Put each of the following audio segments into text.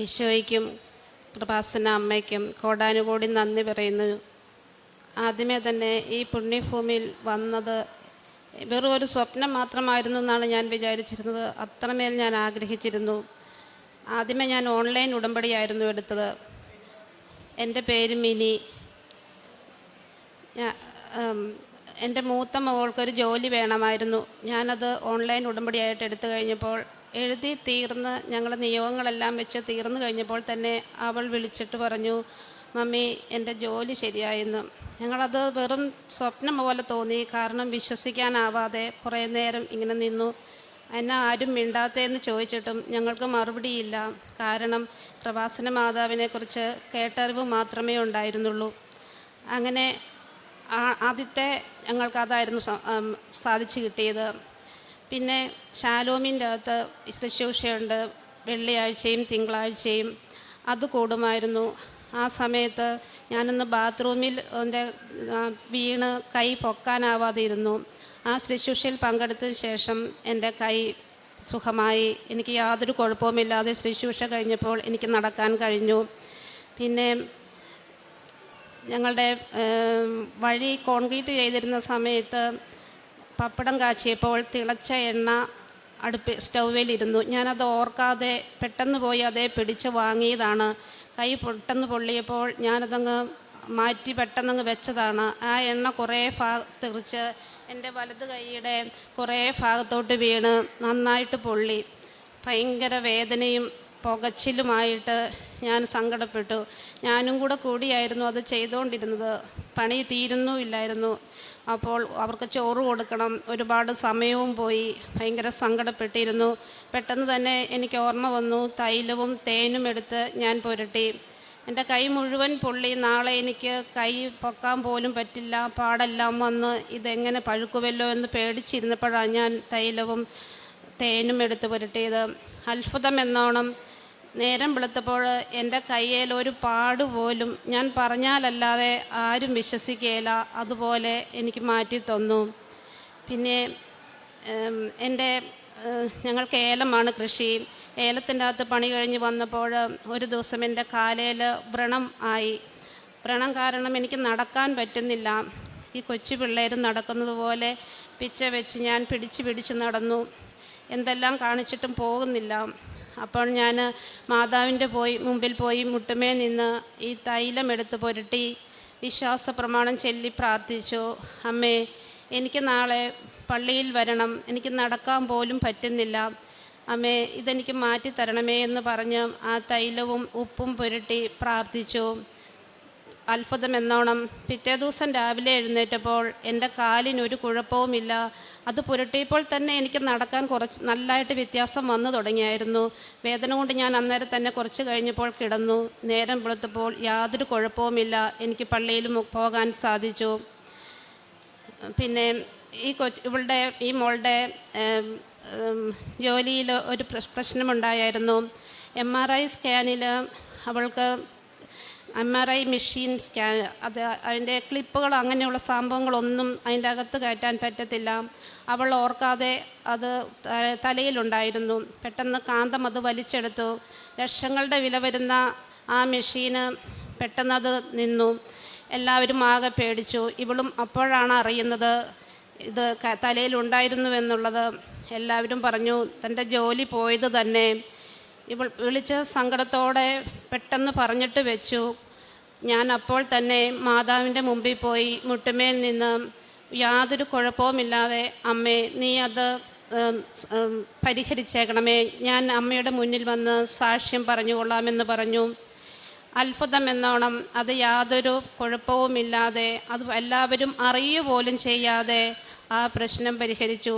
ഈശോയ്ക്കും കൃപാസന അമ്മയ്ക്കും കോടാനുകോടി നന്ദി പറയുന്നു. ആദ്യമേ തന്നെ ഈ പുണ്യഭൂമിയിൽ വന്നത് വെറും ഒരു സ്വപ്നം മാത്രമായിരുന്നു എന്നാണ് ഞാൻ വിചാരിച്ചിരുന്നത്. അത്രമേൽ ഞാൻ ആഗ്രഹിച്ചിരുന്നു. ആദ്യമേ ഞാൻ ഓൺലൈൻ ഉടമ്പടിയായിരുന്നു എടുത്തത്. എൻ്റെ പേര് മിനി. എൻ്റെ മൂത്ത മകൾക്കൊരു ജോലി വേണമായിരുന്നു. ഞാനത് ഓൺലൈൻ ഉടമ്പടിയായിട്ട് എടുത്തു കഴിഞ്ഞപ്പോൾ എഴുതി തീർന്ന് ഞങ്ങളുടെ നിയോഗങ്ങളെല്ലാം വെച്ച് തീർന്നു കഴിഞ്ഞപ്പോൾ തന്നെ അവൾ വിളിച്ചിട്ട് പറഞ്ഞു, മമ്മി എൻ്റെ ജോലി ശരിയായെന്ന്. ഞങ്ങളത് വെറും സ്വപ്നം പോലെ തോന്നി. കാരണം വിശ്വസിക്കാനാവാതെ കുറേ നേരം ഇങ്ങനെ നിന്നു. എന്നെ ആരും മിണ്ടാത്തതെന്ന് ചോദിച്ചിട്ടും ഞങ്ങൾക്ക് മറുപടിയില്ല. കാരണം കൃപാസന മാതാവിനെക്കുറിച്ച് കേട്ടറിവ് മാത്രമേ ഉണ്ടായിരുന്നുള്ളൂ. അങ്ങനെ ആദ്യത്തെ ഞങ്ങൾക്കതായിരുന്നു സാധിച്ചു കിട്ടിയത്. പിന്നെ ശാലോമിൻ്റെ അകത്ത് ശുശ്രൂഷയുണ്ട്, വെള്ളിയാഴ്ചയും തിങ്കളാഴ്ചയും. അത് കൂടുമായിരുന്നു. ആ സമയത്ത് ഞാനൊന്ന് ബാത്റൂമിൽ എൻ്റെ വീണ് കൈ പൊക്കാനാവാതെ ഇരുന്നു. ആ ശുശ്രൂഷയിൽ പങ്കെടുത്തതിന് ശേഷം എൻ്റെ കൈ സുഖമായി. എനിക്ക് യാതൊരു കുഴപ്പവുമില്ലാതെ ശുശ്രൂഷ കഴിഞ്ഞപ്പോൾ എനിക്ക് നടക്കാൻ കഴിഞ്ഞു. പിന്നെ ഞങ്ങളുടെ വഴി കോൺക്രീറ്റ് ചെയ്തിരുന്ന സമയത്ത് പപ്പടം കാച്ചിയപ്പോൾ തിളച്ച എണ്ണ സ്റ്റൗവിലിരുന്നു. ഞാനത് ഓർക്കാതെ പെട്ടെന്ന് പോയി അതേ പിടിച്ച് വാങ്ങിയതാണ്. കൈ പെട്ടെന്ന് പൊള്ളിയപ്പോൾ ഞാനതങ്ങ് മാറ്റി പെട്ടെന്നങ്ങ് വെച്ചതാണ്. ആ എണ്ണ കുറേ തെറിച്ച് എൻ്റെ വലത് കൈയുടെ കുറേ ഭാഗത്തോട്ട് വീണ് നന്നായിട്ട് പൊള്ളി. ഭയങ്കര വേദനയും പുകച്ചിലുമായിട്ട് ഞാൻ സങ്കടപ്പെട്ടു. ഞാനും കൂടിയായിരുന്നു അത് ചെയ്തുകൊണ്ടിരുന്നത്. പണി തീരുന്നുമില്ലായിരുന്നു. അപ്പോൾ അവർക്ക് ചോറ് കൊടുക്കണം, ഒരുപാട് സമയവും പോയി. ഭയങ്കര സങ്കടപ്പെട്ടിരുന്നു. പെട്ടെന്ന് തന്നെ എനിക്ക് ഓർമ്മ വന്നു. തൈലവും തേനും എടുത്ത് ഞാൻ പുരട്ടി. എൻ്റെ കൈ മുഴുവൻ പൊള്ളി. നാളെ എനിക്ക് കൈ പൊക്കാൻ പോലും പറ്റില്ല, പാടെല്ലാം വന്ന് ഇതെങ്ങനെ പഴുക്കുമല്ലോ എന്ന് പേടിച്ചിരുന്നപ്പോഴാണ് ഞാൻ തൈലവും തേനും എടുത്ത് പുരട്ടിയത്. അത്ഭുതം എന്നോണം നേരം വെളുത്തപ്പോൾ എൻ്റെ കയ്യിൽ ഒരു പാടുപോലും ഞാൻ പറഞ്ഞാലല്ലാതെ ആരും വിശ്വസിക്കുകയില്ല, അതുപോലെ എനിക്ക് മാറ്റി തന്നു. പിന്നെ ഞങ്ങൾക്ക് ഏലമാണ് കൃഷി. ഏലത്തിൻ്റെ അകത്ത് പണി കഴിഞ്ഞ് വന്നപ്പോൾ ഒരു ദിവസം എൻ്റെ കാലയിൽ വ്രണം ആയി. വ്രണം കാരണം എനിക്ക് നടക്കാൻ പറ്റുന്നില്ല. ഈ കൊച്ചു പിള്ളേർ നടക്കുന്നത് പോലെ പിച്ച വെച്ച് ഞാൻ പിടിച്ച് നടന്നു. എന്തെല്ലാം കാണിച്ചിട്ടും പോകുന്നില്ല. അപ്പോൾ ഞാൻ മാതാവിൻ്റെ മുമ്പിൽ പോയി മുട്ടുമേ നിന്ന് ഈ തൈലം എടുത്ത് പുരട്ടി വിശ്വാസ പ്രമാണം ചൊല്ലി പ്രാർത്ഥിച്ചു. അമ്മേ, എനിക്ക് നാളെ പള്ളിയിൽ വരണം, എനിക്ക് നടക്കാൻ പോലും പറ്റുന്നില്ല. അമ്മേ, ഇതെനിക്ക് മാറ്റിത്തരണമേ എന്ന് പറഞ്ഞ് ആ തൈലവും ഉപ്പും പുരട്ടി പ്രാർത്ഥിച്ചു. അത്ഭുതം എന്നോണം പിറ്റേ ദിവസം രാവിലെ എഴുന്നേറ്റപ്പോൾ എൻ്റെ കാലിനൊരു കുഴപ്പവുമില്ല. അത് പുരട്ടിയപ്പോൾ തന്നെ എനിക്ക് നടക്കാൻ നല്ലതായിട്ട് വ്യത്യാസം വന്നു തുടങ്ങിയായിരുന്നു. വേദന കൊണ്ട് ഞാൻ അന്നേരം തന്നെ കുറച്ച് കഴിഞ്ഞപ്പോൾ കിടന്നു. നേരം വെളുത്തപ്പോൾ യാതൊരു കുഴപ്പവുമില്ല. എനിക്ക് പള്ളിയിലും പോകാൻ സാധിച്ചു. പിന്നെ ഈ മോളുടെ ജോലിയിൽ ഒരു പ്രശ്നമുണ്ടായിരുന്നു. MRI സ്കാനിൽ അവൾക്ക് MRI മെഷീൻ സ്കാൻ, അതിൻ്റെ ക്ലിപ്പുകൾ അങ്ങനെയുള്ള സംഭവങ്ങളൊന്നും അതിൻ്റെ അകത്ത് കയറ്റാൻ പറ്റത്തില്ല. അവൾ ഓർക്കാതെ അത് തലയിലുണ്ടായിരുന്നു. പെട്ടെന്ന് കാന്തം അത് വലിച്ചെടുത്തു. ലക്ഷങ്ങളുടെ വില വരുന്ന ആ മെഷീന് പെട്ടെന്നത് നിന്നു. എല്ലാവരും ആകെ പേടിച്ചു. ഇവളും അപ്പോഴാണ് അറിയുന്നത് ഇത് തലയിലുണ്ടായിരുന്നുവെന്നുള്ളത്. എല്ലാവരും പറഞ്ഞു തൻ്റെ ജോലി പോയത് തന്നെ. ഇവൾ വിളിച്ച് സങ്കടത്തോടെ പെട്ടെന്ന് പറഞ്ഞിട്ട് വെച്ചു. ഞാൻ അപ്പോൾ തന്നെ മാതാവിൻ്റെ മുമ്പിൽ പോയി മുട്ടുമേൽ നിന്ന് യാതൊരു കുഴപ്പവുമില്ലാതെ, അമ്മേ നീ അത് പരിഹരിച്ചേക്കണമേ, ഞാൻ അമ്മയുടെ മുന്നിൽ വന്ന് സാക്ഷ്യം പറഞ്ഞുകൊള്ളാമെന്ന് പറഞ്ഞു. അത്ഭുതം എന്നോണം അത് യാതൊരു കുഴപ്പവുമില്ലാതെ, അത് എല്ലാവരും അറിയുക പോലും ചെയ്യാതെ ആ പ്രശ്നം പരിഹരിച്ചു.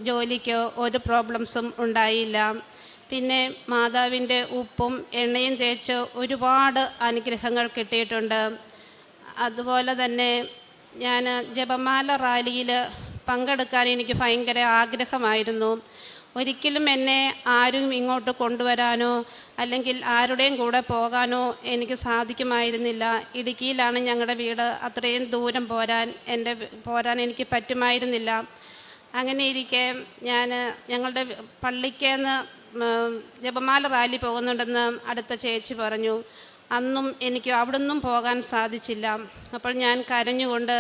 ജോലിക്ക് ഒരു പ്രോബ്ലംസും ഉണ്ടായില്ല. പിന്നെ മാതാവിൻ്റെ ഉപ്പും എണ്ണയും തേച്ച് ഒരുപാട് അനുഗ്രഹങ്ങൾ കിട്ടിയിട്ടുണ്ട്. അതുപോലെ തന്നെ ഞാൻ ജപമാല റാലിയിൽ പങ്കെടുക്കാൻ എനിക്ക് ഭയങ്കര ആഗ്രഹമായിരുന്നു. ഒരിക്കലും എന്നെ ആരും ഇങ്ങോട്ട് കൊണ്ടുവരാനോ അല്ലെങ്കിൽ ആരുടെയും കൂടെ പോകാനോ സാധിക്കുമായിരുന്നില്ല. ഇടുക്കിയിലാണ് ഞങ്ങളുടെ വീട്. അത്രയും ദൂരം പോരാൻ എനിക്ക് പറ്റുമായിരുന്നില്ല. അങ്ങനെ ഇരിക്കെ ഞങ്ങളുടെ പള്ളിക്കേന്ന് ജപമാല റാലി പോകുന്നുണ്ടെന്ന് അടുത്ത ചേച്ചി പറഞ്ഞു. അന്നും എനിക്ക് അവിടുന്നും പോകാൻ സാധിച്ചില്ല. അപ്പോൾ ഞാൻ കരഞ്ഞുകൊണ്ട്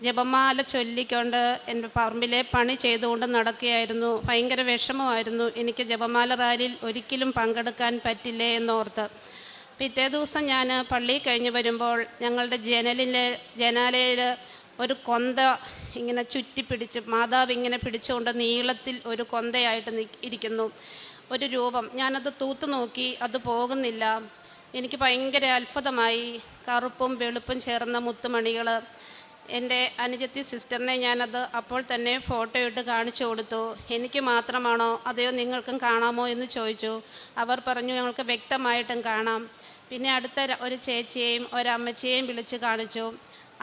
ജപമാല ചൊല്ലിക്കൊണ്ട് എൻ്റെ പറമ്പിലെ പണി ചെയ്തുകൊണ്ട് നടക്കുകയായിരുന്നു. ഭയങ്കര വിഷമമായിരുന്നു. എനിക്ക് ജപമാല റാലിയിൽ ഒരിക്കലും പങ്കെടുക്കാൻ പറ്റില്ലേ എന്നോർത്ത്. പിറ്റേ ദിവസം ഞാൻ പള്ളിയിൽ കഴിഞ്ഞ് വരുമ്പോൾ ഞങ്ങളുടെ ജനാലയിൽ ഒരു കൊന്ത ഇങ്ങനെ ചുറ്റിപ്പിടിച്ച്, മാതാവ് ഇങ്ങനെ പിടിച്ചുകൊണ്ട് നീളത്തിൽ ഒരു കൊന്തയായിട്ട് ഇരിക്കുന്നു, ഒരു രൂപം. ഞാനത് തൂത്ത് നോക്കി, അത് പോകുന്നില്ല. എനിക്ക് ഭയങ്കര അത്ഭുതമായി. കറുപ്പും വെളുപ്പും ചേർന്ന മുത്തുമണികൾ. എൻ്റെ അനുജത്തി സിസ്റ്ററിനെ ഞാനത് അപ്പോൾ തന്നെ ഫോട്ടോ ഇട്ട് കാണിച്ചു കൊടുത്തു. എനിക്ക് മാത്രമാണോ അതെയോ നിങ്ങൾക്കും കാണാമോ എന്ന് ചോദിച്ചു. അവർ പറഞ്ഞു ഞങ്ങൾക്ക് വ്യക്തമായിട്ടും കാണാം. പിന്നെ അടുത്ത ഒരു ചേച്ചിയെയും ഒരമ്മച്ചിയെയും വിളിച്ച് കാണിച്ചു.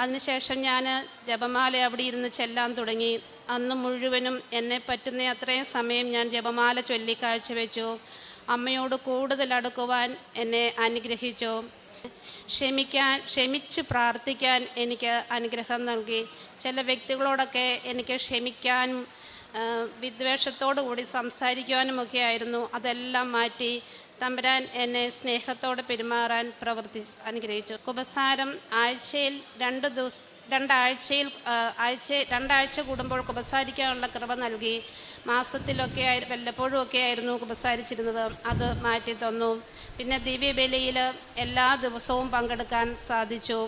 അതിനുശേഷം ഞാൻ ജപമാല അവിടെ ഇരുന്ന് ചെല്ലാൻ തുടങ്ങി. അന്ന് മുഴുവനും എന്നെ പറ്റുന്ന അത്രയും സമയം ഞാൻ ജപമാല ചൊല്ലി കാഴ്ചവെച്ചു. അമ്മയോട് കൂടുതൽ അടുക്കുവാൻ എന്നെ അനുഗ്രഹിച്ചു. ക്ഷമിച്ച് പ്രാർത്ഥിക്കാൻ എനിക്ക് അനുഗ്രഹം നൽകി. ചില വ്യക്തികളോടൊക്കെ എനിക്ക് ക്ഷമിക്കാനും വിദ്വേഷത്തോടു കൂടി സംസാരിക്കുവാനുമൊക്കെ ആയിരുന്നു. അതെല്ലാം മാറ്റി തമ്പുരാൻ എന്നെ സ്നേഹത്തോടെ പെരുമാറാൻ അനുഗ്രഹിച്ചു. കുമ്പസാരം ആഴ്ചയിൽ രണ്ടാഴ്ച കൂടുമ്പോൾ കുമ്പസാരിക്കാനുള്ള കൃപ നൽകി. മാസത്തിലൊക്കെ വല്ലപ്പോഴും ഒക്കെ ആയിരുന്നു കുമ്പസാരിച്ചിരുന്നത്. അത് മാറ്റി തന്നു. പിന്നെ ദിവ്യബലിയിൽ എല്ലാ ദിവസവും പങ്കെടുക്കാൻ സാധിച്ചു.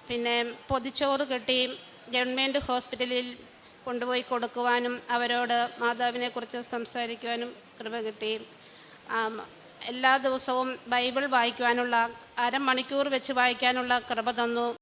പിന്നെ പൊതിച്ചോറ് കെട്ടി ഗവൺമെൻറ് ഹോസ്പിറ്റലിൽ കൊണ്ടുപോയി കൊടുക്കുവാനും അവരോട് മാതാവിനെക്കുറിച്ച് സംസാരിക്കുവാനും കൃപ കിട്ടി. എല്ലാ ദിവസവും ബൈബിൾ വായിക്കുവാനുള്ള 1/2 മണിക്കൂർ വെച്ച് വായിക്കാനുള്ള കൃപ തന്നു.